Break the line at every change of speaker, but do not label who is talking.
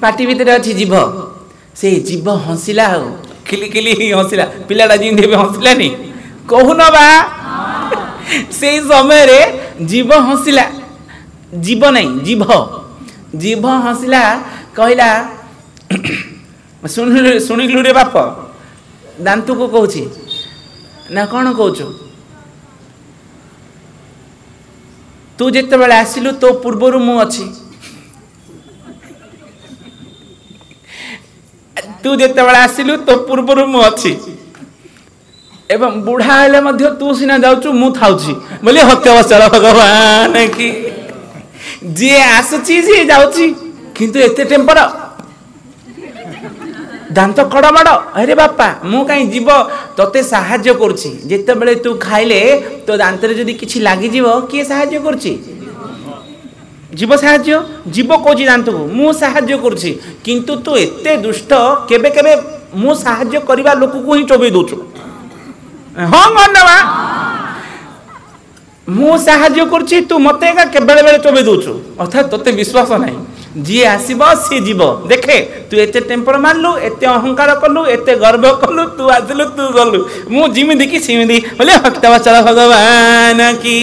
पाटी भितर अच्छी जीभ से जीभ हंसिला खिली खिली हंसिला पिलाटा जिंदे हंसिलानी कहून बा से समय रे जीभ हंसिला जीव नहीं जीभ जीभ हंसिला कहला शुणिलु रे बाप दांतु को कहूँ ना कौन कहूँ तू जिते बड़े आसिलु तो पूर्वर मु अच्छी तू जिते बड़े आसिलु तो पूर्वर मु अच्छी एवं बुढ़ा हेले मध्य तू सीना जाऊँ मु थाउची बोले हत्या भगवान की जी आसुची जी जाऊँची किंतु एते टेम्पर दांत कड़माड़ अरे बापा मु कहीं जीव तोते साहाय्य करुछि जेते बेले तू खाइले तो दांत रे जदी किछि लागि जीव किए साहाय्य करुछि जीव साहाय्य जीव कोछि दांत को मु साहाय्य करुछि किंतु तू एते दुष्ट केबे केबे मु साहाय्य करबा लोक को ही चोबे दोछु हां गन्नवा मु साहाय्य करुछि तू मते का केबेले बेले चोबे दोछु अर्थात तोते विश्वास नाही जी आसब सी जीव देखे तू एते टेम्पर मारलु एते अहंकार कलु एते गर्व कलु तू आसिलु तू गलु मु जिमिदी कि सिमिदी बोले हत्या भगवान की।